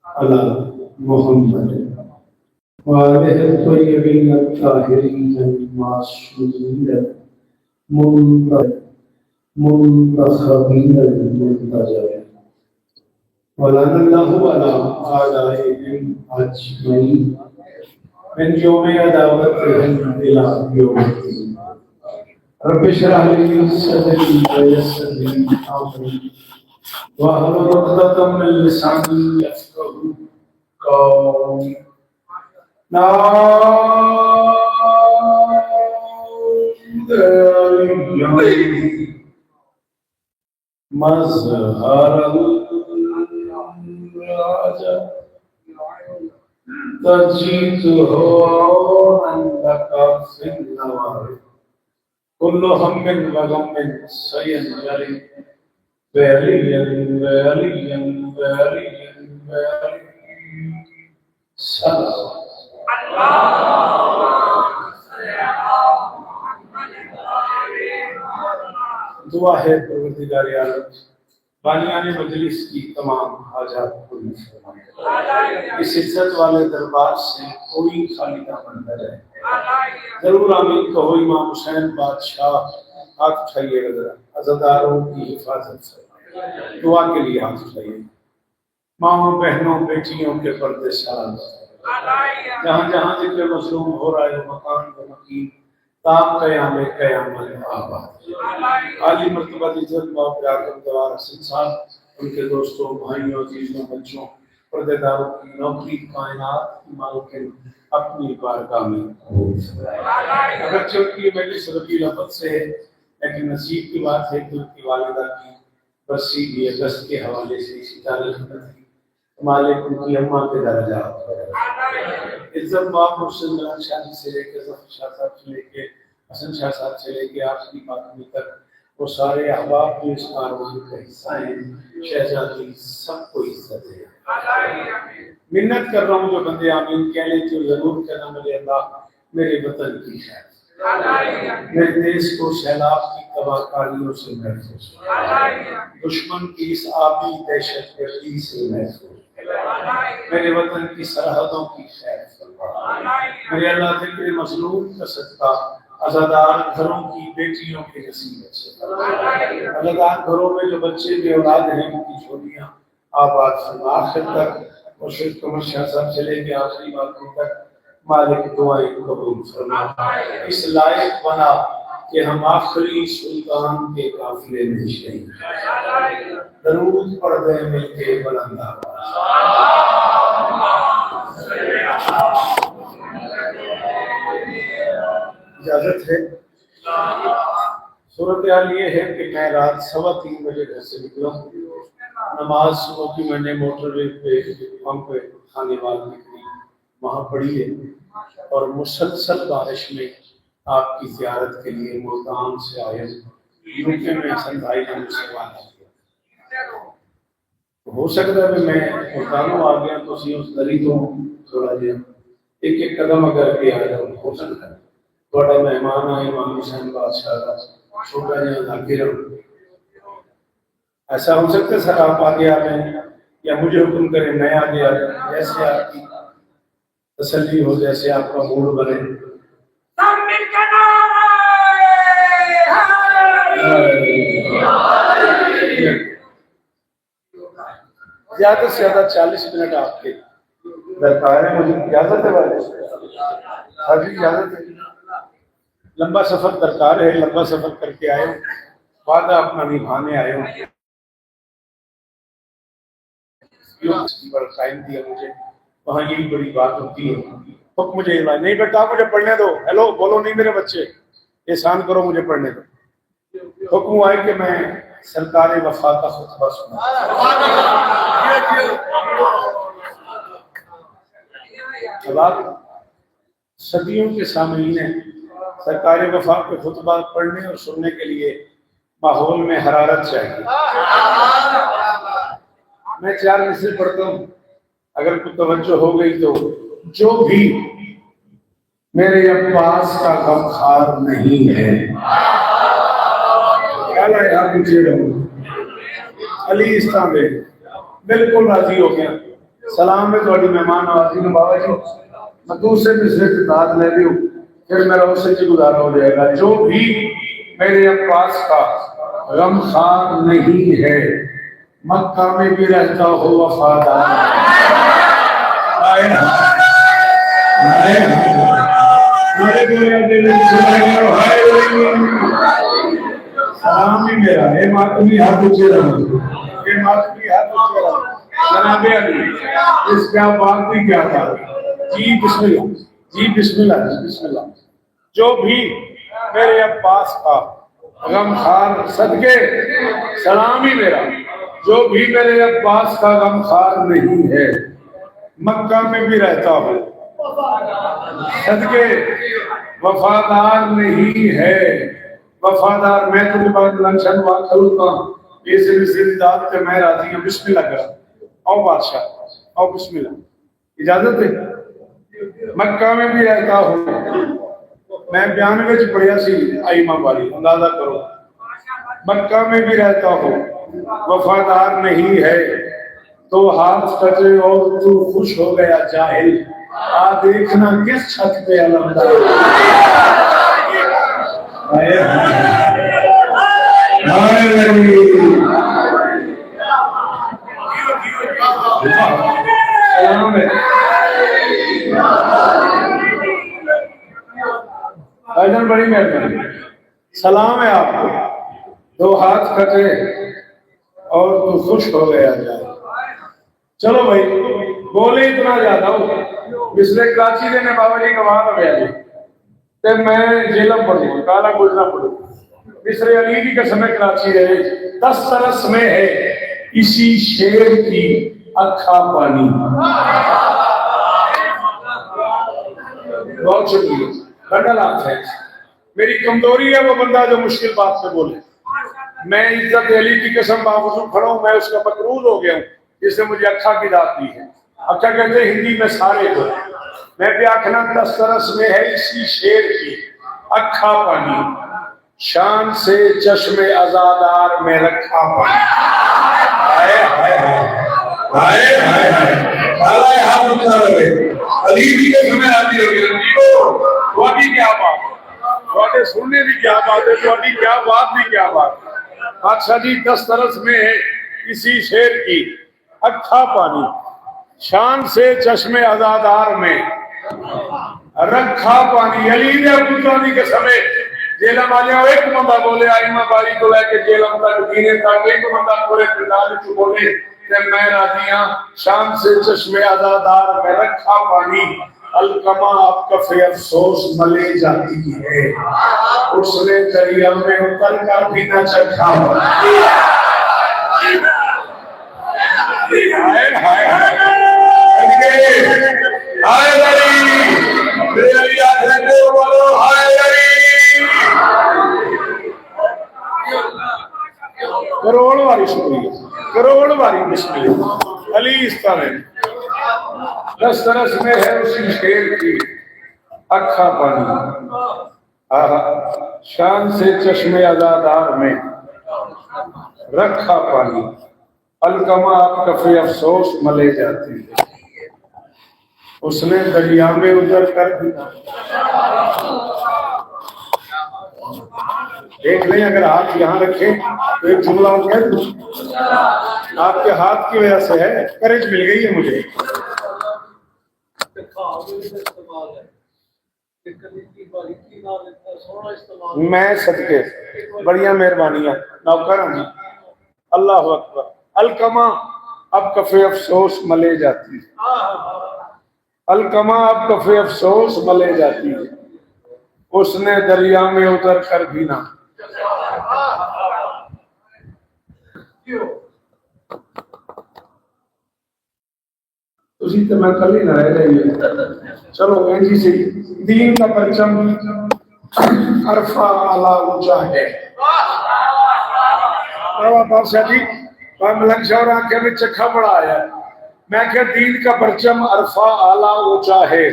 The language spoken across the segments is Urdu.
على محمد وآله الطيبين الطاهرين المعصومين منتخبين المنتجبين ولعن الله على أعدائهم أجمعين من يوم عداوتهم إلى يوم الدين رب اشرح لي صدري ويسر لي أمري واحلل عقدة من لساني يفقهوا قولي مظهر العجب تجيده عندك في النوار كل هم وغم سينجلي باريا باريا باريا باريا سلام دعا ہے پروردگار عالم بانیان مجلس کی تمام حاجات پوری فرمائے اس عزت والے دربار سے کوئی خالی نہ بن رہے ضرور آمین کہو امام حسین بادشاہ ہاتھ اٹھائیے گا عزاداروں کی حفاظت سے دعا کے لیے ہاتھ اٹھائیے ماں بہنوں بیٹیوں کے پردے سلام جہاں جہاں ذکر مظلوم ہو رہا ہے مکان و مکین تاب قیام قیامت آباد عالی مرتبہ عزت موقع آکم دوار حسن صاحب ان کے دوستوں بھائیوں عزیزوں بچوں پردے داروں کی نوکری کائنات کی مالکن اپنی بارگاہ میں اگرچہ ان کی مجلس ربیع الاول سے ہے لیکن نصیب کی بات ہے کہ ان کی والدہ کی برسی بھی اگست کے حوالے سے اسی تاریخ میں تھی مالک ان کی اماں کے درجات عزت باب محسن ملان شاہ سے لے کے ظفر شاہ صاحب سے لے کے حسن شاہ صاحب سے لے کے آخری فاطمی تک وہ سارے احباب جو اس کاروان کا حصہ ہیں شہزادی سب کو عزت ہے منت کر رہا ہوں جو بندے آمین کہہ لیں تو ضرور کہنا میرے اللہ میرے وطن کی خیر میرے دیش کو سیلاب کی تباہ کاریوں سے محفوظ دشمن کی اس آبی دہشت گردی سے محفوظ میرے وطن کی سرحدوں کی خیر میرے اللہ ذکر مظلوم کا صدقہ عزادار گھروں کی بیٹیوں کے نصیبت سے عزادار گھروں میں جو بچے بے اولاد ہیں ان کی چھوٹیاں آباد فرما آخر تک مرشد قمر شاہ صاحب سے لے کے آخری باتوں تک مالک دعائیں قبول فرما اس لائق بنا کہ ہم آخری سلطان کے قافلے میں شریک درود پڑھ دیں مل کے بلند آواز اجازت ہے صورتحال یہ ہے کہ میں رات 3:15 بجے گھر سے نکلا نماز صبح کی میں نے موٹر وے پہ پمپ پہ کھانے والا نکلی وہاں پڑھی ہے اور مسلسل بارش میں آپ کی زیارت کے لیے ملتان سے آئے یوکے میں حسن بھائی نے مجھ سے وعدہ کیا ہو سکتا ہے کہ میں ملتانوں آ گیا تو اس دری تو تھوڑا دیا ایک ایک قدم اگر کے آ جاؤ ہو سکتا ہے بڑا مہمان آئے امام حسین بادشاہ کا چھوٹا جہاں آگے رہو ایسا ہو سکتا ہے سر آپ آگے آ جائیں یا مجھے حکم کریں میں آگے آ جاؤں جیسے آپ کی تسلی ہو جیسے آپ کا موڈ بنے زیادہ سے زیادہ 40 منٹ آپ کے درکار ہے مجھے اجازت ہے اجازت ہے لمبا سفر درکار ہے لمبا سفر کر کے آئے ہوں وعدہ اپنا نبھانے آئے ہوں بڑا ٹائم دیا مجھے وہاں یہی بڑی بات ہوتی ہے حکم مجھے نہیں بیٹا مجھے پڑھنے دو ہیلو بولو نہیں میرے بچے احسان کرو مجھے پڑھنے دو حکم آئے کہ میں سرکار وفا کا خطبہ سنا صدیوں کے سامعین ہیں سرکار وفا کے خطبہ پڑھنے اور سننے کے لیے ماحول میں حرارت چاہیے میں 4 مصرع پڑھتا ہوں اگر کوئی توجہ ہو گئی تو جو بھی میرے عباس کا غمخوار نہیں ہے علی استعمال بالکل راضی ہو گیا سلام ہے تھوڑی مہمان نوازی نے بابا جی میں دوسرے مصرے کی داد لے لی ہوں پھر میرا اس سے گزارا ہو جائے گا جو بھی میرے عباس کا غم خار نہیں ہے مکہ میں بھی رہتا ہو وفادار سلام ہی میرا اے ماتمی ہاتھ اونچے رہو اے ماتمی ہاتھ اونچے رہو جناب علی اس کا بات بھی کیا تھا جی بسم اللہ جی بسم اللہ جی بسم اللہ جو بھی میرے عباس کا غم خار صدقے سلام ہی میرا جو بھی میرے عباس کا غم خار نہیں ہے مکہ میں بھی رہتا ہوں صدقے وفادار نہیں ہے وفادار میں تمہیں بات لنچن بات کروں یہ سے زنداد کے میں راضی ہوں بسم اللہ کرا او بادشاہ او بسم اللہ اجازت ہے مکہ میں بھی رہتا ہوں میں 92 پڑھیا سی آئیمہ باری اندازہ کرو مکہ میں بھی رہتا ہوں وفادار نہیں ہے تو ہاتھ کٹے اور تو خوش ہو گیا جاہل آ دیکھنا کس چھت پہ علمدار بھائی بڑی مہربانی سلام ہے آپ کو دو ہاتھ کٹے اور تو خوش ہو گیا جائے چلو بھائی بولے اتنا زیادہ ہو پچھلے کراچی دے نے بابا جی گواہ ہو گیا جی تے میں جیلم پڑھوں کالا گزرا پڑھوں مصر علی کی قسم کراچی رہے 10 سرس میں ہے اسی شیر کی اکھا پانی بہت شکریہ بڑا لاکھ ہے میری کمزوری ہے وہ بندہ جو مشکل بات سے بولے میں عزت علی کی قسم باوجود کھڑا ہوں میں اس کا مقروض ہو گیا ہوں جس نے مجھے اکھا کی داد دی ہے اکھا کہتے ہیں ہندی میں سارے کو میں بھی آخنا 10 سرس میں ہے اسی شیر کی اکھا پانی شان سے چشم ازادار میں رکھا پانی ہائے ہائے ہائے ہائے ہائے ہائے علی بھی کے سمے آتی ہوگی وہی کیا بات ہے سننے بھی کیا بات ہے وہی کیا بات بھی کیا بات ہے بادشاہ جی 10 طرس میں ہے اسی شیر کی اکھا پانی شان سے چشم ازادار میں رکھا پانی علی نے ابو طالب کے سمے جیلم والے ایک بندہ بولے آئمہ باری کو لے کے جیلم تک دینے تک ایک بندہ پورے کردار کو بولے کہ میں راضی ہوں شان سے چشم ازادار میں رکھا پانی الکما آپ کا فی افسوس ملے جاتی ہے اس نے دریا میں اتر کر بھی نہ چکھا کروڑ باری شکریہ کروڑ باری بسم اللہ علی اس طرح 10 طرس میں ہے اسی شیر کی اکھا پانی شان سے چشم ازادار میں رکھا پانی الکما آپ کا فی افسوس ملے جاتی ہے اس نے دریا میں اتر کر بھی دیکھ لیں اگر ہاتھ یہاں رکھیں تو ایک جملہ ہو گیا آپ کے ہاتھ کی وجہ سے ہے کرج مل گئی ہے مجھے میں صدقے بڑیاں مہربانیاں نوکر ہوں جی اللہ اکبر الکما اب کفے افسوس ملے جاتی ہے الکما اب کفے افسوس ملے جاتی ہے اس نے دریا میں اتر کر بھی نہ اسی تو میں کل ہی نہ رہ رہی ہے چلو اینجی سے دین کا پرچم عرفہ اعلیٰ اونچا ہے بادشاہ جی ملنگ شاہ آنکھیں میں چکھا پڑا آیا میں کہ دین کا پرچم عرفہ اعلیٰ اونچا ہے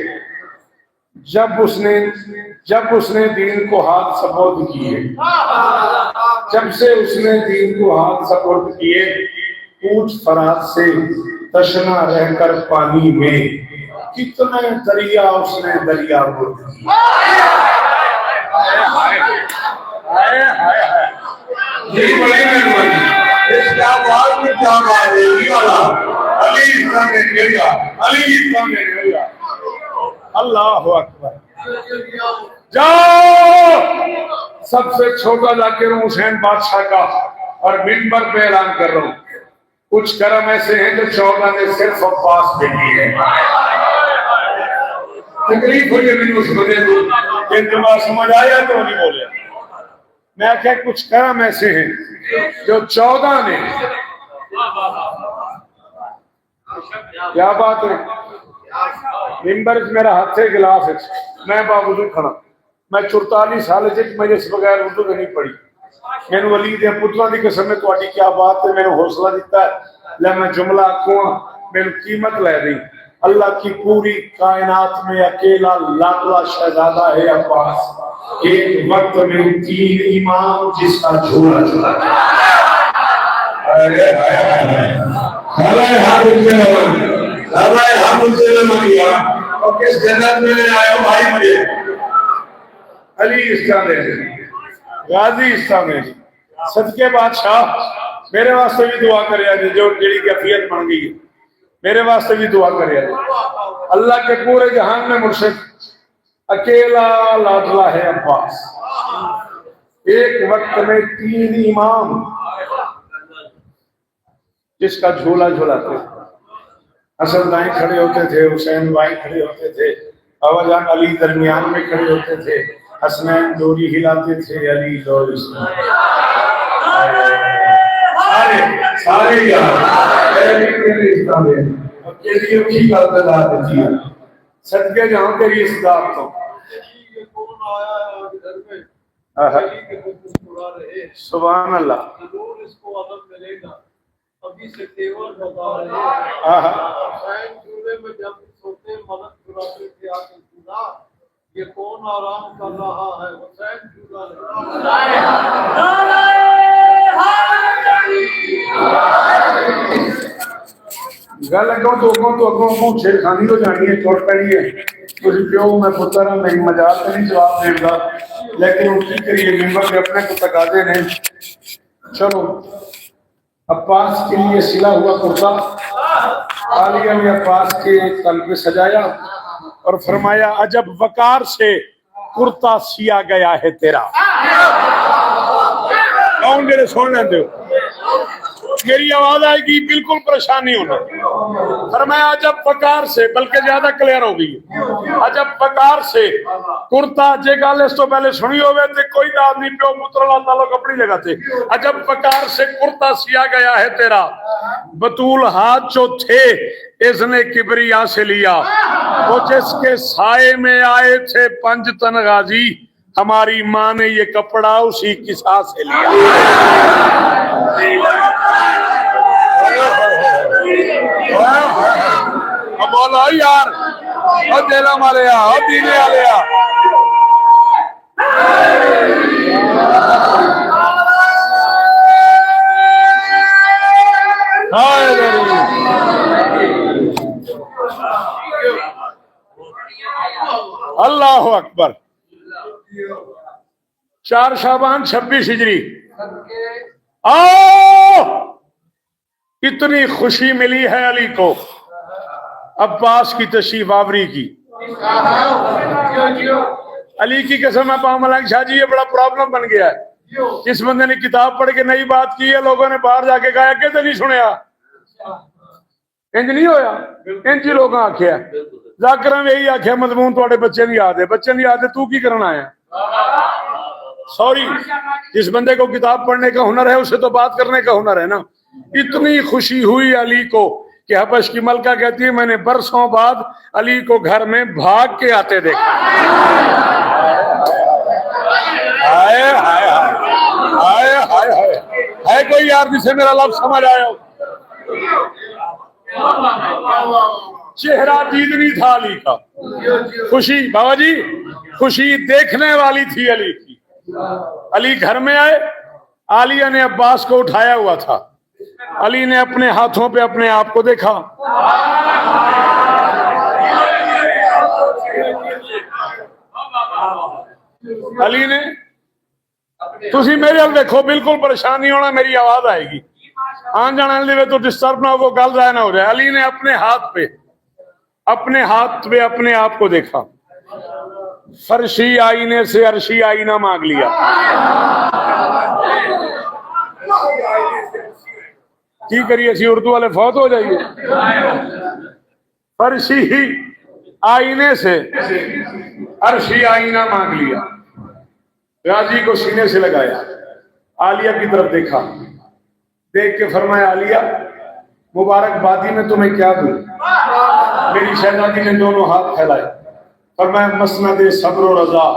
جب اس نے دین کو ہاتھ سپرد کیے جب سے اس نے دین کو ہاتھ سپرد کیے پوچھ فرات سے تشنا رہ کر پانی میں کتنے دریا اس نے دریا کو یہ بڑی مہربانی اس کیا بات میں کیا بات ہے یہ والا علی اسلام نے گیا علی اسلام نے گیا اللہ اکبر جاؤ سب سے چھوٹا ذاکر ہوں حسین بادشاہ کا اور منبر پہ اعلان کر رہا ہوں کچھ کرم ایسے ہیں جو 14 نے صرف عباس پہ کی ہے تکلیف ہوئی ہے اس کو دے دوں کہ دماغ سمجھ آیا تو نہیں بولے میں کہ کچھ کرم ایسے ہیں جو 14 نے کیا بات ہے منبر میرا ہاتھ ہے گلاف ہے میں باوضو کھڑا میں 44 سال سے مجھے اس بغیر اردو نہیں پڑھی میں نے ولی دے پتراں دی قسم میں تواڈی کیا بات ہے میں نے حوصلہ دیتا ہے لے میں جملہ کوں میں نے قیمت لے دی اللہ کی پوری کائنات میں اکیلا لاڈلا شہزادہ ہے عباس ایک وقت میں 3 امام جس کا جھولا جھولا اور کس جنت میں لے آئے ہو بھائی مجھے علی اسلام غازی اسلام صدقے بادشاہ میرے واسطے بھی دعا کرے آج جو جڑی کیفیت بن گئی ہے میرے واسطے بھی دعا کرے آج اللہ کے پورے جہان میں مرشد اکیلا لاڈلا ہے عباس ایک وقت میں 3 امام جس کا جھولا جھولاتے حسن دائیں کھڑے ہوتے تھے حسین بائیں کھڑے ہوتے تھے ابا جان علی درمیان میں کھڑے ہوتے تھے حسنین ڈوری ہلاتے تھے علی دور سارے صدقے جہاں تیری استعداد تو سبحان اللہ ابھی سے تیور بتا رہے ہیں حسین جھولے میں جب سوتے مدد چراتے تھے آ کے خدا یہ کون آرام کر رہا ہے حسین جھولا گل اگوں چھیڑ خانی ہو جانی ہے چھوڑ پڑی ہے تسی پیو میں پتر ہوں میری مجال سے نہیں جواب دے گا لیکن وہ کی کریے ممبر کے اپنے کو تقاضے نہیں چلو عباس کے لیے سلا ہوا کرتا عالیہ نے عباس کے تن پہ سجایا اور فرمایا عجب وقار سے کرتا سیا گیا ہے تیرا کون میرے سونے دو میری آواز آئے گی بالکل پریشان نہیں ہونا فرمایا عجب وقار سے بلکہ زیادہ کلیئر ہو گئی عجب وقار سے کرتا جے گل اس تو پہلے سنی ہوئے تھے کوئی داد نہیں پیو پتر اللہ تعالیٰ اپنی جگہ تھے عجب وقار سے کرتا سیا گیا ہے تیرا بطول ہاتھ جو تھے اذن کبریا سے لیا وہ جس کے سائے میں آئے تھے 5 تن غازی ہماری ماں نے یہ کپڑا اسی کسا سے لیا بولا یار اور دیلا مارے اور دینے والے اللہ اکبر 4 شعبان 26 ہجری آؤ اتنی خوشی ملی ہے علی کو عباس کی تشریف آوری کی علی کی قسم ہے پاؤں ملنگ شاہ جی یہ بڑا پرابلم بن گیا ہے جس بندے نے کتاب پڑھ کے نئی بات کی ہے لوگوں نے باہر جا کے کہا کہ نہیں سنیا انج نہیں ہویا انج ہی لوگ آکھیا ذاکرہ میں یہی آکھیا مضمون تواڈے بچے نہیں آدھے بچے نہیں آدھے تو کی کرنا آیا سوری جس بندے کو کتاب پڑھنے کا ہنر ہے اسے تو بات کرنے کا ہنر ہے نا اتنی خوشی ہوئی علی کو کہ حبش کی ملکہ کہتی ہے میں نے برسوں بعد علی کو گھر میں بھاگ کے آتے دیکھا ہے کوئی یار جسے میرا لفظ سمجھ آیا ہو چہرہ دید نہیں تھا علی کا خوشی بابا جی خوشی دیکھنے والی تھی علی کی علی گھر میں آئے عالیہ نے عباس کو اٹھایا ہوا تھا علی نے اپنے ہاتھوں پہ اپنے آپ کو دیکھا. علی نے تسی میرے حال دیکھو بالکل پریشان نہیں ہونا, میری آواز آئے گی, آن جانا دے تو ڈسٹرب نہ ہو, وہ گل ضائع نہ ہو جائے. علی نے اپنے ہاتھ پہ اپنے آپ کو دیکھا. فرشی آئینے سے عرشی آئینہ مانگ لیا. کی کریے سی اردو والے فوت ہو جائیے. فرشی ہی آئینے سے عرشی آئینہ مانگ لیا. راضی کو سینے سے لگایا, عالیہ کی طرف دیکھا, دیکھ کے فرمایا عالیہ مبارک بادی میں تمہیں کیا دوں. میری شہزادی نے دونوں ہاتھ پھیلائے, فرمایا مسند صبر و رضا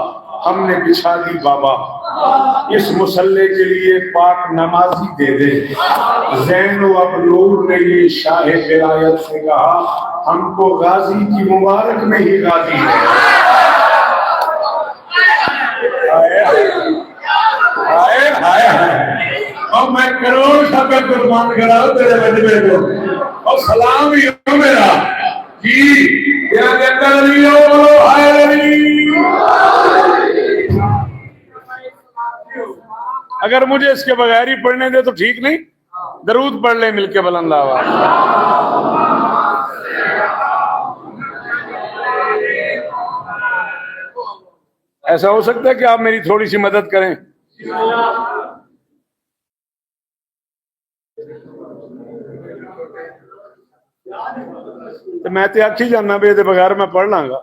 ہم نے بچھا دی بابا, اس مسلح کے لیے پاک نمازی دے دے. زین و اب نور نے یہ شاہ ولایت سے کہا ہم کو غازی کی مبارک میں ہی غازی ہے. اور میں کروڑ شکر قربان کرا تیرے مجمع کو, اور سلام ہی ہو میرا جی یہاں کے اندر علی ہو ہائے علی. اگر مجھے اس کے بغیر ہی پڑھنے دے تو ٹھیک نہیں, درود پڑھ لیں مل کے بلند آواز. ایسا ہو سکتا ہے کہ آپ میری تھوڑی سی مدد کریں. تو میں تے آکھی جانا بے دے بغیر میں پڑھ لاں گا.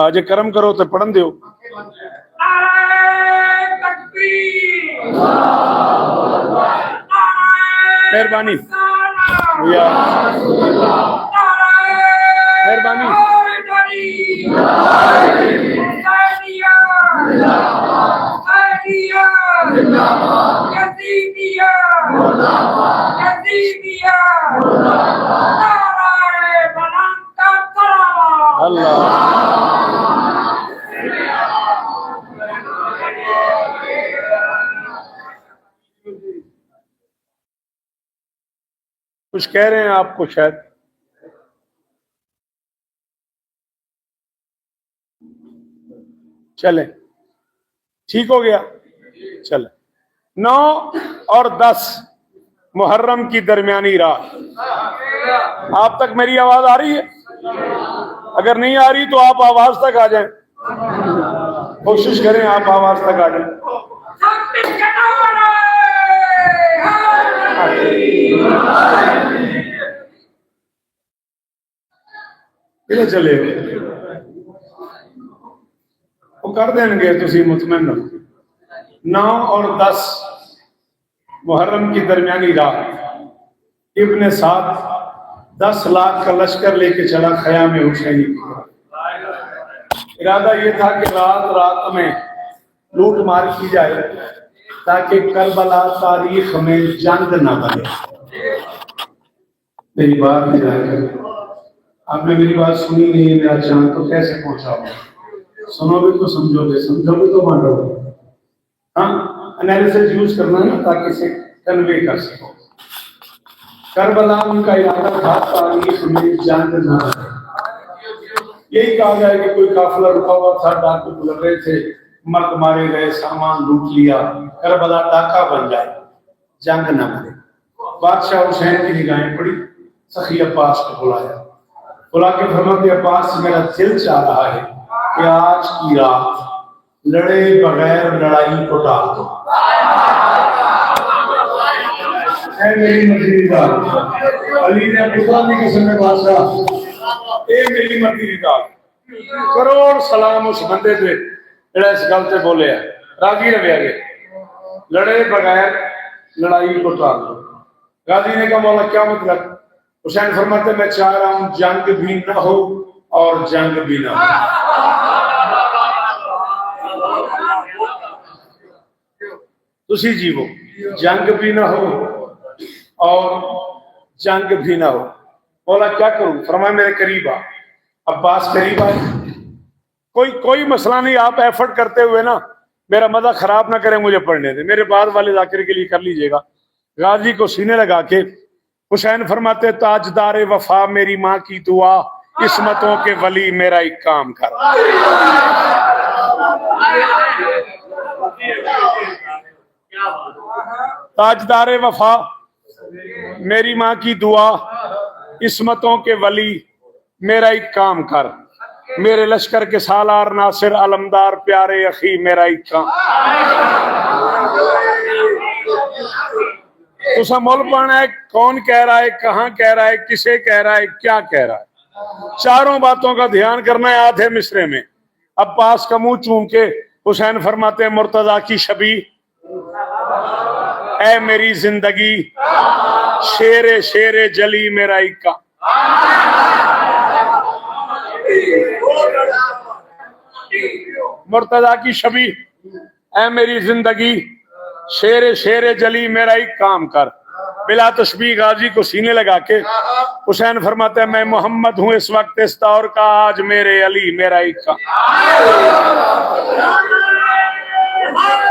آج کرم کرو تو پڑھن دیو. مہربانی مہربانی. اللہ کچھ کہہ رہے ہیں آپ کو شاید. چلیں ٹھیک ہو گیا. چلیں 9 اور 10 محرم کی درمیانی رات. آپ تک میری آواز آ رہی ہے؟ اگر نہیں آ رہی تو آپ آواز تک آ جائیں, کوشش کریں آپ آواز تک آ جائیں. چلے وہ کر دیں گے تسی مطمئن رہو. 9 اور 10 محرم کی درمیانی رات ابن سعد 10 لاکھ کا لشکر لے کے چلا خیام حسینی کی طرف. ارادہ یہ تھا کہ رات میں لوٹ مار کی جائے تاکہ کربلا تاریخ میں جنگ نہ بنے. میری بات نہیں جائے, آپ نے میری بات سنی نہیں ہے, میرا چاند تو کیسے پہنچاؤں. سنو بھی تو سمجھو گے, سمجھو بھی تو بانٹو گے. ہاں انالیسس یوز کرنا نا تاکہ اسے کنوے کر سکو. کربلا ان کا ارادہ تھا تاریخ میں جنگ نہ بنے. یہی کہا جائے کہ کوئی قافلہ رکا ہوا تھا, ڈاکو گزر رہے تھے, مرد مارے گئے, سامان لوٹ لیا, کربلا ڈاکہ بن جائے, جنگ نہ بنے. بادشاہ حسین کی نگاہیں پڑی, سخی عباس کو بلا کے فرماتے عباس میرا دل چاہ رہا ہے کہ آج کی رات لڑے بغیر لڑائی کو ڈال دو. اے میری مرضی رضا, علی نے ابو طالب کی قسم بادشاہ, اے میری مرضی رضا, کروڑ سلام اس بندے پہ جڑا اس گل سے بولے ہے. راضی رہے گے, لڑے بغیر لڑائی کو ٹال دو. غازی نے کہا مولا کیا مطلب؟ حسین فرماتے میں چاہ رہا ہوں جنگ بھی نہ ہو اور جنگ بھی نہ ہو. تسی جیو, جنگ بھی نہ ہو اور جنگ بھی نہ ہو. مولا کیا کروں؟ فرمایا میرے قریب آ. عباس قریب آئے, کوئی مسئلہ نہیں, آپ ایفرٹ کرتے ہوئے نا میرا مزہ خراب نہ کریں، مجھے پڑھنے دیں، میرے بعد والے ذاکر کے لیے کر لیجئے گا۔ غازی کو سینے لگا کے حسین فرماتے تاجدار وفا میری ماں کی دعا، قسمتوں کے ولی میرا ایک کام کر۔ تاجدار وفا میری ماں کی دعا، قسمتوں کے ولی میرا ایک کام کر، میرے لشکر کے سالار ناصر علمدار پیارے اخی میرا ایک کام۔ تو سا مول پڑھنا ہے، کون کہہ رہا ہے، کہاں کہہ رہا ہے، کسے کہہ رہا ہے، کیا کہہ رہا ہے، چاروں باتوں کا دھیان کرنا ہے آدھے مصرے میں۔ عباس کا منہ چوم کے حسین فرماتے ہیں مرتضیٰ کی شبیہ اے میری زندگی، شیر شیر جلی میرا ایک کام۔ مرتضیٰ کی شبیہ اے میری زندگی، شیر شیر جلی میرا ایک کام کر۔ بلا تشبیہ غازی کو سینے لگا کے حسین فرماتے ہیں میں محمد ہوں اس وقت اس دور کا، آج میرے علی میرا ایک کام۔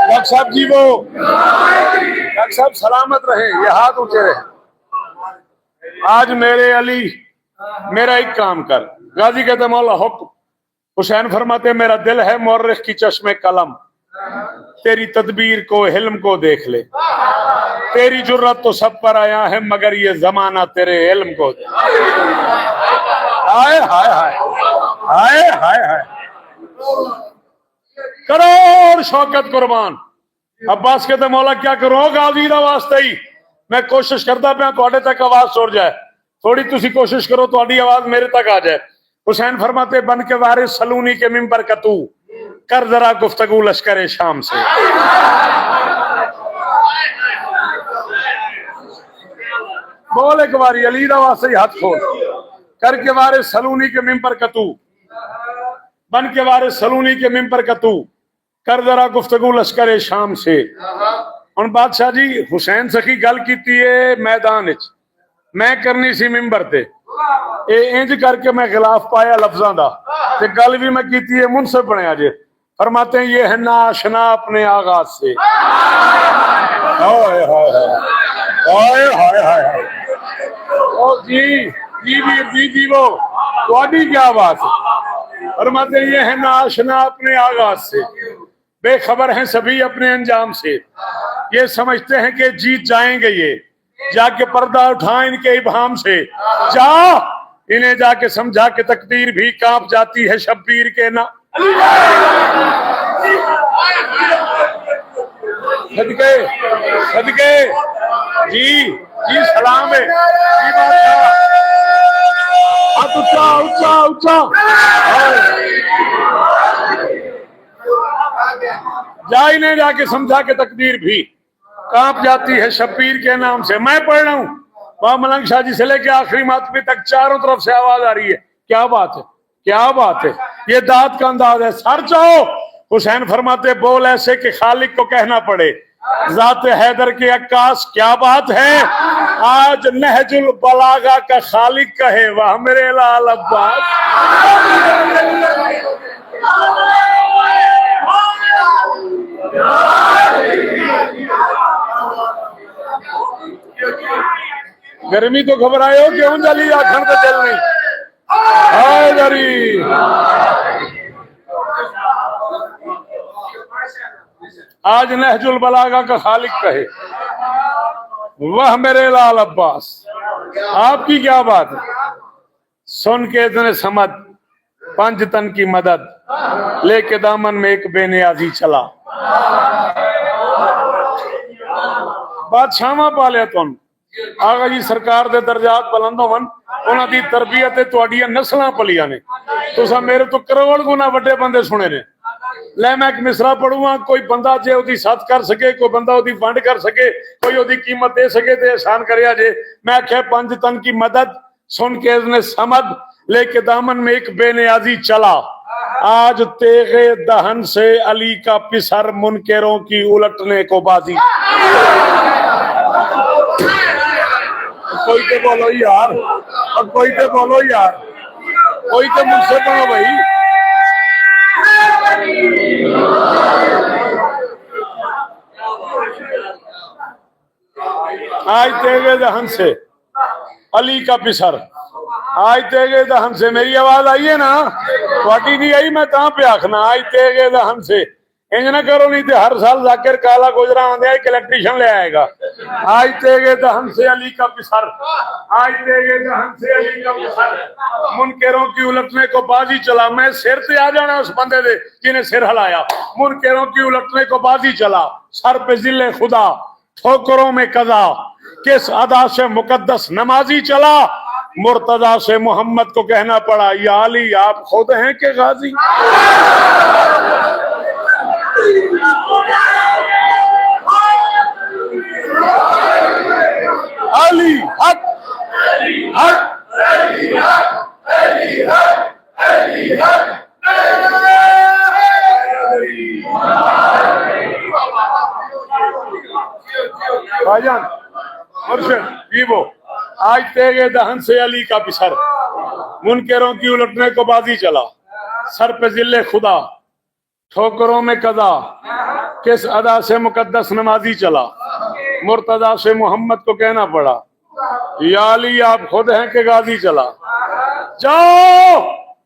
ڈاکٹر صاحب جی وہ ڈاکٹر صاحب سلامت رہے، یہ ہاتھ اونچے رہے، آج میرے علی میرا ایک کام کر۔ غازی کہتے مولا حکم۔ حسین فرماتے میرا دل ہے مورخ کی چشم قلم، تیری تدبیر کو حلم کو دیکھ لے، تیری جرت تو سب پر آیا ہے مگر یہ زمانہ تیرے علم کو دے۔ ہائے ہائے ہائے ہائے ہائے ہائے، کروڑ شوکت قربان۔ عباس کہتے مولا کیا کروں، غازی دا واسطے ہی میں کوشش کرتا پیا تواڈے تک آواز سور جائے، تھوڑی تسی کوشش کرو تواڈی آواز میرے تک آ جائے۔ حسین فرماتے بن کے وارث سلونی کے ممبر کا تو کر ذرا گفتگو لشکر شام سے۔ بول ایک باری علی دا واسطے ہی ہاتھ کھول، کر کے وارث سلونی کے ممبر کا تو، بن کے وارث سلونی کے ممبر کا تو کر ذرا گفتگو لشکر شام سے۔ ہن بادشاہ جی حسین سخی گل کیتی ہے میدان وچ، میں کرنی سی ممبر تے، اے انج کر کے میں خلاف پایا لفظاں دا، تے گل بھی میں کیتی ہے منصف بنیا جے۔ فرماتے ہیں یہ ہے ناشنا اپنے آغاز سے۔ ہائے ہائے ہائے ہائے ہائے، او جی وہ تواڈی کیا بات ہے۔ فرماتے ہیں یہ ہے ناشنا اپنے آغاز سے، بے خبر ہیں سبھی اپنے انجام سے، یہ سمجھتے ہیں کہ جیت جائیں گے، یہ جا کے پردہ اٹھا ان کے ابہام سے، جا انہیں جا کے سمجھا کہ تقدیر بھی کانپ جاتی ہے شبیر کے نا۔ صدقے صدقے جی سلام ہے جی بادشاہ، ہاتھ اونچا اونچا اونچا، جا انہیں جا کے سمجھا کہ تقدیر بھی کانپ جاتی ہے شبیر کے نام سے۔ میں پڑھ رہا ہوں وہاں ملنگ شاہ جی سے لے کے آخری ماتمی تک چاروں طرف سے آواز آ رہی ہے، کیا بات ہے کیا بات ہے، یہ داد کا انداز ہے۔ سر چاہو حسین فرماتے بول ایسے کہ خالق کو کہنا پڑے، ذات حیدر کے عکاس کیا بات ہے، آج نہج البلاغہ کا خالق کہے واہ میرے لال عباس۔ گرمی تو گھبرائے ہو کیوں جلی آخر تو چل نہیں، ہائے دری آج نہج البلاغہ کا خالق کہے واہ میرے لال عباس۔ آپ کی کیا بات ہے، سن کے اتنے سمد پنج تن کی مدد لے کے دامن میں ایک بے نیازی چلا، بادشاہاں پالے تن آغا جی سرکار دے درجات بلند ہون، انہاں دی تربیت تواڈیاں نسلاں پلیاں نے، تساں میرے تو کروڑ گنا بڑے بندے سنے نے۔ لے میں ایک مصرع پڑھوں گا، کوئی بندہ جے او دی ساتھ کر سکے، کوئی بندہ او دی ونڈ کر سکے، کوئی او دی قیمت دے سکے تے احسان کریا جے۔ میں کہ پنج تن کی مدد سن کے اذن سمد لے کے دامن میں ایک بے نیازی چلا، آج تیغے دہن سے علی کا پسر منکروں کی الٹنے کو بازی۔ کوئی تے بولو یار، اور کوئی تے بولو یار، کوئی تے مجھ سے پڑھو بھائی۔ آج تیرے دہن سے علی کا پسر آج تیرے دہن سے میری آواز آئی ہے نا تھوڑی نہیں آئی میں کہاں پہ آخنا آج تیرے دہن سے انج نہ کرو نہیں تو ہر سال ذاکر کالا گزرا آدھے الیکٹریشن لے آئے گا آج تیرے دہن سے علی کا پسر آج تیرے دہن سے علی کا پسر منکروں کی الٹنے کو بازی چلا میں سر سے آ جانا اس بندے دے جنہیں سر ہلایا منکروں کی الٹنے کو بازی چلا سر پہ ذل خدا ٹھوکروں میں قضا کس ادا سے مقدس نمازی چلا مرتضی سے محمد کو کہنا پڑا یا علی آپ خود ہیں کہ غازی علی حق حق بھائی جان مرشد یہ وہ آج تیرے دہن سے علی کا پسر منکروں کی الٹنے کو بازی چلا سر پہ ذل خدا ٹھوکروں میں قضا کس ادا سے مقدس نمازی چلا مرتضی سے محمد کو کہنا پڑا یا علی آپ خود ہیں کہ غازی چلا جاؤ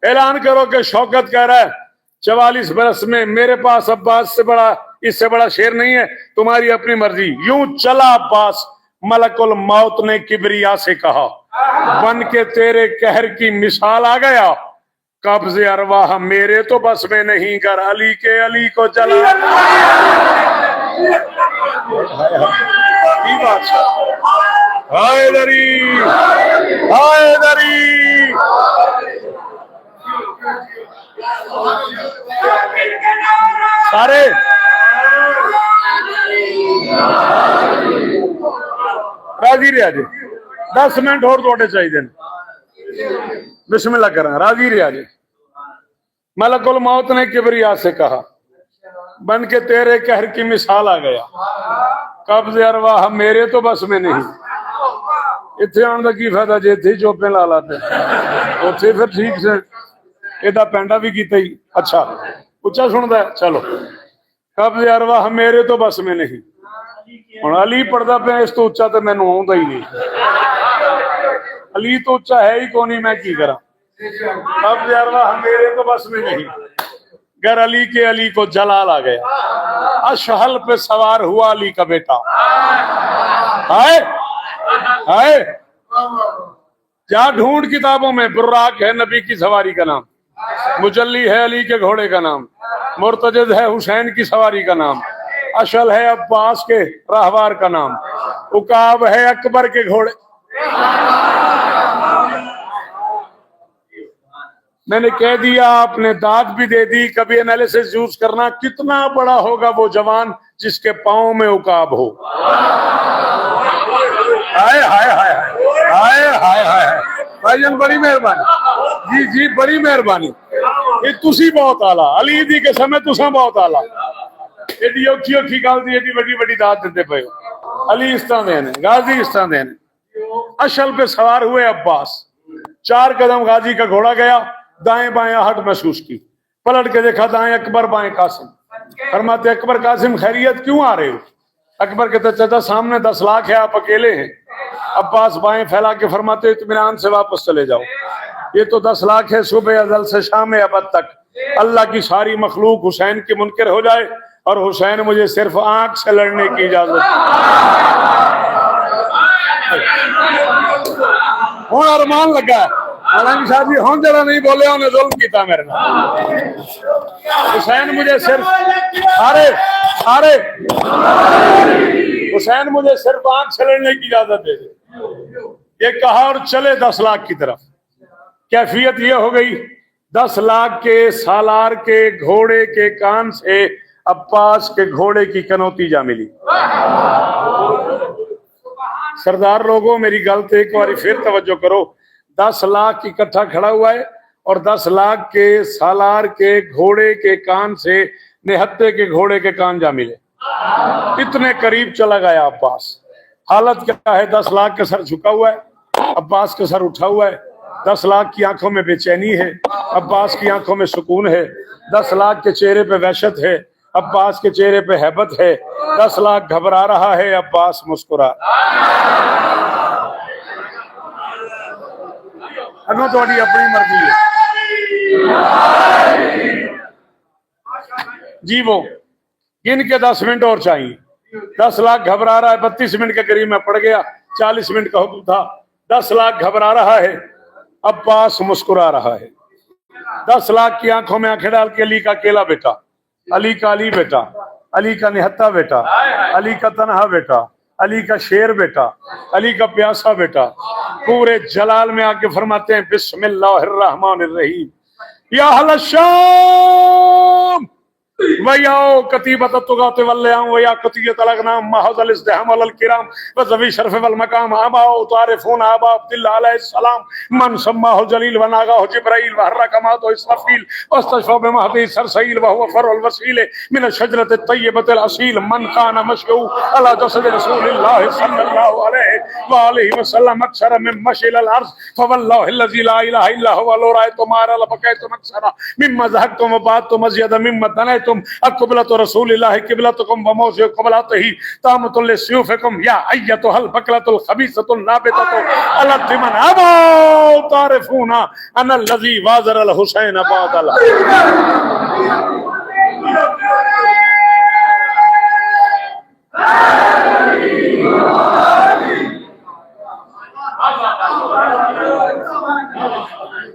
اعلان کرو کہ شوکت کہہ رہا ہے 44 برس میں میرے پاس عباس سے بڑا اس سے بڑا شیر نہیں ہے تمہاری اپنی مرضی یوں چلا عباس ملک الموت نے کبریا سے کہا بن کے تیرے قہر کی مثال آ گیا قبض ارواح میرے تو بس میں نہیں کر علی کے علی کو چلا حیدری حیدری سارے راضی رہا جی 10 منٹ اور توڑے چاہیے بسم اللہ کرنا راضی رہا جی ملک الموت نے کبریا سے کہا بن کے تیرے قہر کی مثال آ گیا قبض ارواح میرے تو بس میں نہیں اتنے آن کا کی فائدہ جی اتنے چوپے لا لاتے اتنے پھر ٹھیک سے یہ پینڈا بھی کیتا ہی اچھا اچھا سنتا ہے چلو قبض ارواح میرے تو بس میں نہیں ہوں علی پڑھتا پیا اس تو اچا تو مینو آؤں ہی نہیں علی تو اچا ہے ہی کون میں کی کرا قبض ارواح میرے تو بس میں نہیں گر علی کے علی کو جلال آ گیا اشہل پہ سوار ہوا علی کا بیٹا ہائے ہائے جا ڈھونڈ کتابوں میں براق ہے نبی کی سواری کا نام مجلی ہے علی کے گھوڑے کا نام مرتجد ہے حسین کی سواری کا نام اشل ہے عباس کے راہوار کا نام عقاب ہے اکبر کے گھوڑے میں نے کہہ دیا آپ نے داد بھی دے دی کبھی انالیسس یوز کرنا کتنا بڑا ہوگا وہ جوان جس کے پاؤں میں عقاب ہو ہائے ہائے ہائے ہائے ہائے ہائے بھائی جان بڑی مہربانی جی جی بڑی مہربانی یہ تسی بہت آلہ علی دی قسم ہے تساں بہت آلہ ایڈی اوکھی اوکھی گل دی ایڈی بڑی بڑی داد دیتے پے علی اس طرح دینے غازی اس طرح دینے اشل پہ سوار ہوئے عباس 4 قدم غازی کا گھوڑا گیا دائیں بائیں آہٹ محسوس کی پلٹ کے دیکھا دائیں اکبر بائیں قاسم فرماتے اکبر قاسم خیریت کیوں آ رہے ہو اکبر کہتے چچا سامنے 10 لاکھ ہے آپ اکیلے ہیں عباس بائیں پھیلا کے فرماتے اطمینان سے واپس چلے جاؤ یہ تو 10 لاکھ ہے صبح ازل سے شام ابد تک اللہ کی ساری مخلوق حسین کی منکر ہو جائے اور حسین مجھے صرف آنکھ سے لڑنے کی اجازت ہوں ارمان لگا ہے مولانا صاحب جی ہوں جرا نہیں بولے انہیں ظلم کیتا میرے حسین مجھے صرف سارے حسین مجھے صرف آنکھ سے لڑنے کی اجازت دے دے یہ کہا اور چلے 10 لاکھ کی طرف کیفیت یہ ہو گئی 10 لاکھ کے سالار کے گھوڑے کے کان سے عباس کے گھوڑے کی کنوتی جا ملی سردار لوگوں میری گل تے ایک بار پھر توجہ کرو 10 لاکھ اکٹھا کھڑا ہوا ہے اور 10 لاکھ کے سالار کے گھوڑے کے کان سے نہتے کے گھوڑے کے کان جا ملے اتنے قریب چلا گیا عباس حالت کیا ہے 10 لاکھ کا سر جھکا ہوا ہے عباس کا سر اٹھا ہوا ہے 10 لاکھ کی آنکھوں میں بے چینی ہے عباس کی آنکھوں میں سکون ہے 10 لاکھ کے چہرے پہ وحشت ہے عباس کے چہرے پہ ہیبت ہے، 10 لاکھ گھبرا رہا ہے، عباس مسکرا۔ اگوں تھوڑی اپنی مرضی ہے جی، وہ گن کے 10 منٹ اور چاہیے۔ 10 لاکھ گھبرا رہا ہے، 32 منٹ کے قریب میں پڑ گیا، 40 منٹ کا حکم تھا۔ 10 لاکھ گھبرا رہا ہے، عباس مسکرا رہا ہے۔ 10 لاکھ کی آنکھوں میں آنکھیں ڈال کے علی کا اکیلا بیٹا، علی کا علی بیٹا، علی کا نہتا بیٹا، علی کا تنہا بیٹا، علی کا شیر بیٹا، علی کا پیاسا بیٹا، پورے جلال میں آ کے فرماتے ہیں بسم اللہ الرحمن الرحیم، یا اہل الشام ویاؤ کتیبت الطغاة واللیام ویا قطیت الاغنام محض الازدحام والکرام وذوی شرف والمقام آباؤ تعرفون آبا عبداللہ علیہ السلام من سماہ الجلیل وناغاہ جبرائیل وحرکمات اسرافیل واستشفى بمہدی سرسیل وهو فرع الوسیل من الشجرة الطیبة الاصیل من کان مشیو علی جسد رسول اللہ صلی اللہ علیہ وآلہ وسلم اکثر من مشیل الارض فواللہ الذی لا الہ الا هو لو رأیتم آرا لبکیتم اکثر مما ضحکتم وبعدتم ازید مما دنیتم قبلۃ رسول اللہ قبلتکم وموضع قبلتہ تامۃ لسیوفکم یا ایتها البقلۃ الخبیثۃ النابتۃ التی من ابوا تعرفون ان الذی وازر الحسین بعد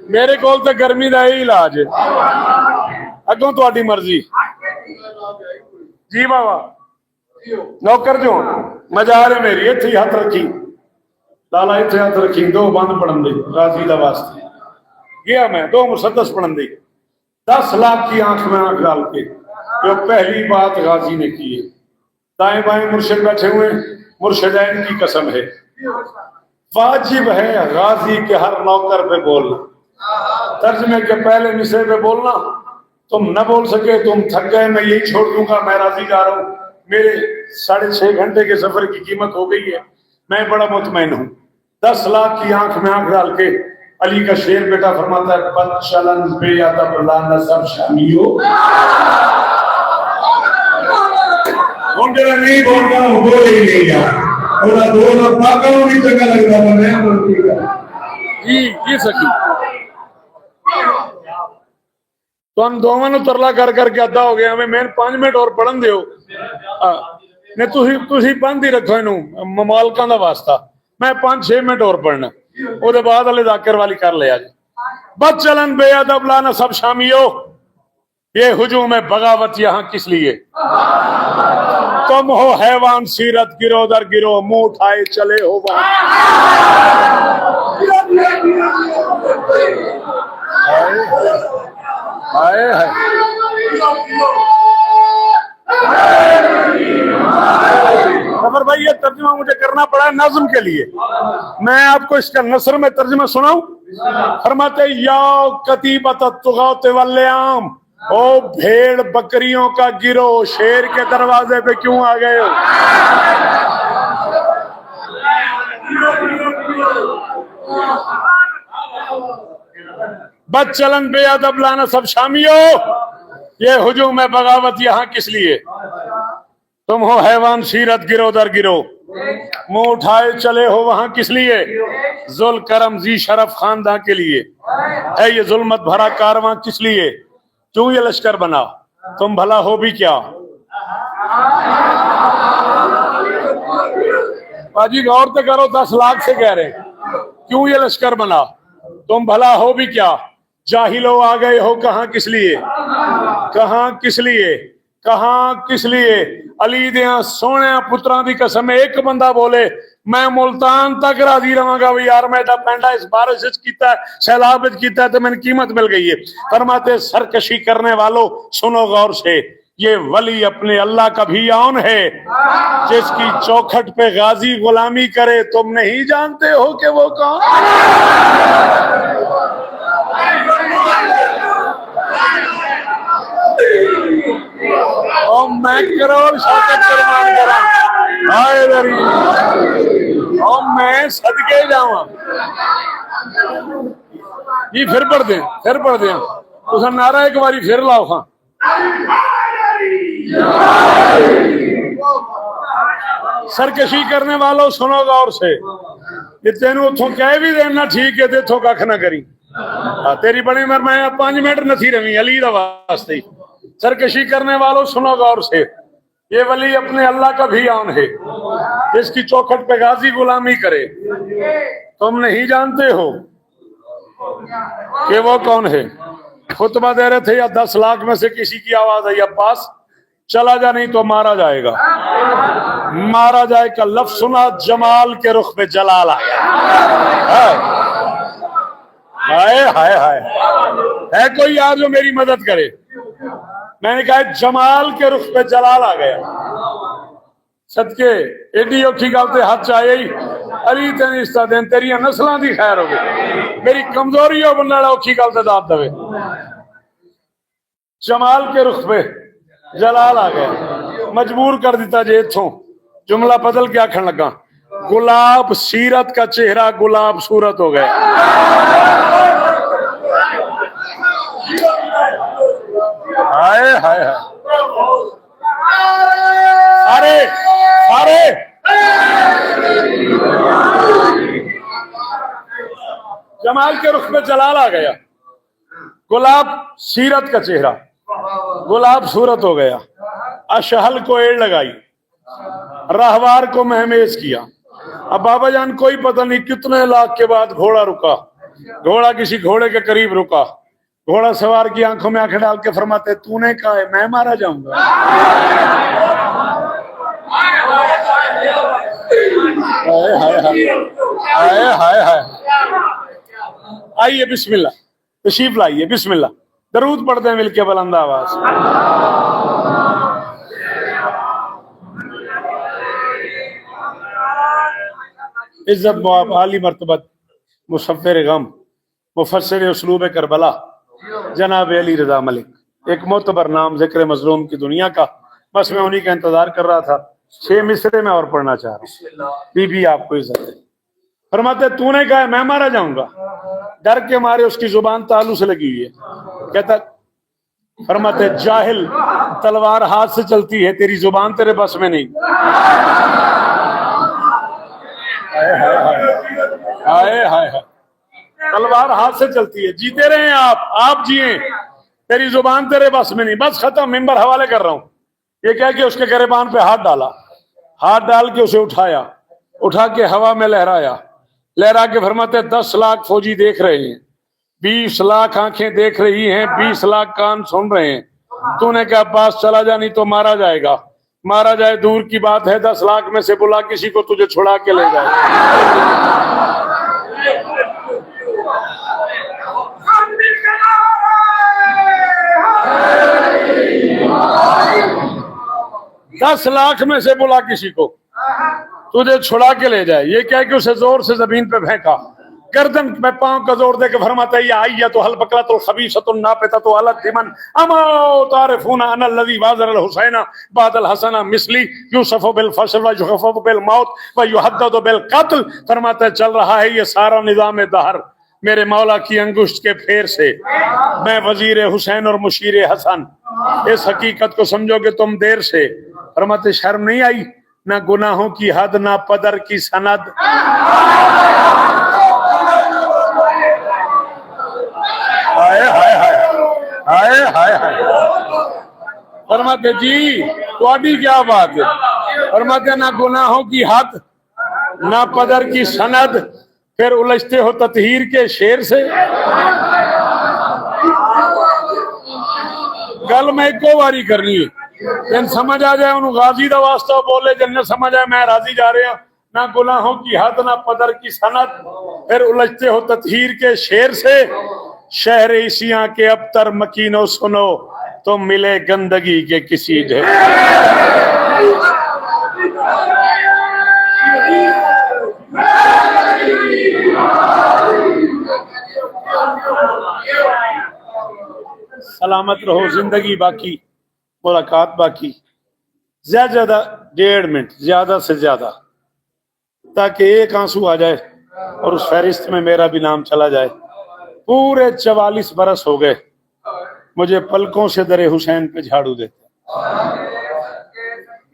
میرے کول تے گرمی دا ہی علاج ہے، اگوں تہاڈی مرضی جی بابا۔ نوکر جو مجال ہے میری اتھی ہاتھ رکھی، لالا اتھی ہاتھ رکھی، 2 بند پڑھن دی غازی دا واسطے گیا میں، 2 مسدس پڑھن دی، 10 لاکھ کی آنکھ میں آنکھ ڈال کے جو پہلی بات غازی نے کی ہے، دائیں بائیں مرشد بیٹھے ہوئے، مرشدین کی قسم ہے، واجب ہے غازی کے ہر نوکر پہ بولنا، ترجمے کے پہلے مصرے پہ بولنا، تم نہ بول سکے، تم تھک گئے، میں یہی چھوڑ دوں گا، میں راضی جا رہا ہوں، میرے 6.5 گھنٹے کے سفر کی قیمت ہو گئی ہے، میں بڑا مطمئن ہوں۔ 10 لاکھ کی آنکھ میں آنکھ ڈال کے علی کا شیر بیٹا فرماتا ہے بد چلن بے ادب لانا سب شامیو، ہوں جڑا نہیں بولتا وہ بول ہی نہیں گیا، اور دونوں پاکوں بھی چنگا لگتا ہے، میں بولتی گا جی یہ سکی تو ہم دونوں نے ترلا کر کر کے ادھا ہو گیا، ہمیں میں 5 منٹ اور پڑھن دیو نے تسی بند ہی رکھو انہوں ممالکاں دا واسطہ، میں 5-6 منٹ اور پڑھنا، او دے بعد علی ذاکر والی کر لیا جی۔ بد چلن بے ادب لانا سب شامیو، یہ ہجوم بغاوت یہاں کس لیے؟ تم ہو حیوان سیرت گرو در گرو، منہ اٹھائے چلے ہو وہاں۔ آئے ہے خبر بھائی، یہ ترجمہ مجھے کرنا پڑا ہے نظم کے لیے، میں آپ کو اس کا نثر میں ترجمہ سناؤں۔ فرماتے یا کتیبۃ الطغاة واللیام، او بھیڑ بکریوں کا گروہ، شیر کے دروازے پہ کیوں آ گئے ہو؟ بد چلن بے ادب لانا سب شامیو، یہ ہجوم بغاوت یہاں کس لیے؟ تم ہو حیوان سیرت گرو در گرو، منہ اٹھائے چلے ہو وہاں کس لیے؟ ذل کرم زی شرف خاندان کے لیے ہے یہ ظلمت بھرا کارواں کس لیے؟ کیوں یہ لشکر بنا؟ تم بھلا ہو بھی کیا؟ باجی غور تو کرو، 10 لاکھ سے کہہ رہے کیوں یہ لشکر بنا؟ تم بھلا ہو بھی کیا؟ جاہلو آ گئے ہو کہاں کس لیے؟ کہاں کس لیے؟ کہاں کس لیے؟ علی دیاں سونے پتراں دی قسم، ایک بندہ بولے میں ملتان تک راضی رہاں گا بھی یار میں پینڈا اس بارش کیتا ہے، سیلاب کیتا ہے تو میں نے قیمت مل گئی ہے۔ فرماتے سرکشی کرنے والوں سنو غور سے، یہ ولی اپنے اللہ کا بھی آن ہے، جس کی چوکھٹ پہ غازی غلامی کرے، تم نہیں جانتے ہو کہ وہ کون؟ او میں کروڑ شوکت قربان کرا، آئے دری او میں صدقے جاواں جی۔ پھر پڑھ دیں، پھر پڑھ دیں، اس نعرہ ایک باری پھر لاؤ خاں، سرکشی کرنے والوں سنو غور سے، کہ تینوں اتھوں کہہ بھی دینا ٹھیک ہے تے اتھوں کھ نہ کری، تیری بڑی عمر میں 5 منٹ نتھی روی علی دا واسطے۔ سرکشی کرنے والوں سنو غور سے، یہ ولی اپنے اللہ کا بھی آن ہے، اس کی چوکھٹ پہ غازی غلامی کرے۔ تم نہیں جانتے ہو کہ وہ کون ہے؟ خطبہ دے رہے تھے، یا 10 لاکھ میں سے کسی کی آواز ہے، عباس چلا جا نہیں تو مارا جائے گا۔ مارا جائے کا لفظ سنا، جمال کے رخ پہ جلال آیا۔ ہائے ہائے ہائے، ہے کوئی یار جو میری مدد کرے؟ میں نے کہا جمال کے رخ پہ جلال آ گیا۔ صدقے ایڈی اوکھی گلتے ہاتھ چاہیے ہی علی تین استا دین، تیری نسلاں دی خیر ہو گئی، میری کمزوری ہو بننا اوکھی گلتے داد دوے۔ جمال کے رخ پہ جلال آ گیا، مجبور کر دیتا جے اتھوں جملہ بدل کے آکھن لگا، گلاب سیرت کا چہرہ گلاب صورت ہو گیا۔ ہائے ہائے ہائے، سارے سارے جمال کے رخ پہ جلال آ گیا، گلاب سیرت کا چہرہ گلاب صورت ہو گیا۔ اشہل کو ایڑ لگائی، راہوار کو مہمیز کیا۔ اب بابا جان کوئی پتہ نہیں کتنے لاکھ کے بعد گھوڑا رکا، گھوڑا کسی گھوڑے کے قریب رکا، گھوڑا سوار کی آنکھوں میں آنکھیں ڈال کے فرماتے تو نے کہا ہے میں مارا جاؤں گا؟ آئیے بسم اللہ، تشریف لائیے، بسم اللہ، درود پڑھتے ہیں مل کے بلند آواز۔ عزت مواب عالی مرتبت مصفر غم مفسر اسلوب کربلا جناب علی رضا ملک، ایک معتبر نام ذکر مظلوم کی دنیا کا، بس میں انہی کا انتظار کر رہا تھا۔ 6 مصرے میں اور پڑھنا چاہ رہا ہوں، بی بی آپ کو عزت ہے۔ فرماتے تو نے کہا میں مارا جاؤں گا، ڈر کے مارے اس کی زبان تالو سے لگی ہوئی ہے، کہتا فرماتے جاہل تلوار ہاتھ سے چلتی ہے، تیری زبان تیرے بس میں نہیں۔ ہائے ہائے ہائے، تلوار ہاتھ سے چلتی ہے، جیتے رہیں آپ جیئیں، تیری زبان تیرے بس میں نہیں، بس ختم، ممبر حوالے کر رہا ہوں۔ یہ کہہ کہ اس کے گریبان پہ ہاتھ ڈالا، ہاتھ ڈال کے اسے اٹھایا، اٹھا کے ہوا میں لہرایا، لہرا کے فرماتے 10 لاکھ فوجی دیکھ رہے ہیں، 20 لاکھ آنکھیں دیکھ رہی ہیں، 20 لاکھ کان سن رہے ہیں، تو نے کہا پاس چلا جا نہیں تو مارا جائے گا، مارا جائے دور کی بات ہے، 10 لاکھ میں سے بلا کسی کو تجھے چھڑا کے لے جائے۔ 10 لاکھ میں سے بلا کسی کو تجھے چھڑا کے لے جائے۔ یہ کہہ کہ اسے زور سے زمین پہ پھینکا، گردن میں پاؤں کا زور دے کے فرماتا ہے یا آئیت البقلۃ الخبیثۃ الناپتۃ علی الدمن اما تعرفون ان الذی بازر الحسین بعد الحسن مثلی یوسف بالفشل ویخفف بالموت ویحدد بالقتل۔ فرماتا ہے چل رہا ہے یہ سارا نظام دہر میرے مولا کی انگشت کے پھیر سے، میں وزیر حسین اور مشیر حسن، اس حقیقت کو سمجھو کہ تم دیر سے۔ فرماتے شرم نہیں آئی؟ نہ گناہوں کی حد نہ پدر کی سند، فرماتے جی تھوڑی کیا بات ہے؟ فرماتے نہ گناہوں کی حد نہ پدر کی سند، پھر الجھتے ہو تطہیر کے شیر سے۔ گل میں ایک واری کرنی ہے، جن سمجھ آ جائے انہوں غازی دا واسطہ بولے، جن نے سمجھ آئے میں راضی جا رہے ہیں۔ نہ گناہوں کی حد نہ پدر کی سند، پھر الجھتے ہو تطہیر کے شیر سے۔ شہر عیسیاں کے ابتر مکینوں سنو، تم ملے گندگی کے کسی ڈھیر۔ سلامت رہو، زندگی باقی، ملاقات باقی، زیادہ زیادہ 1.5 منٹ زیادہ سے زیادہ، تاکہ ایک آنسو آ جائے اور اس فہرست میں میرا بھی نام چلا جائے۔ پورے 44 برس ہو گئے مجھے پلکوں سے در حسین پہ جھاڑو دیتے۔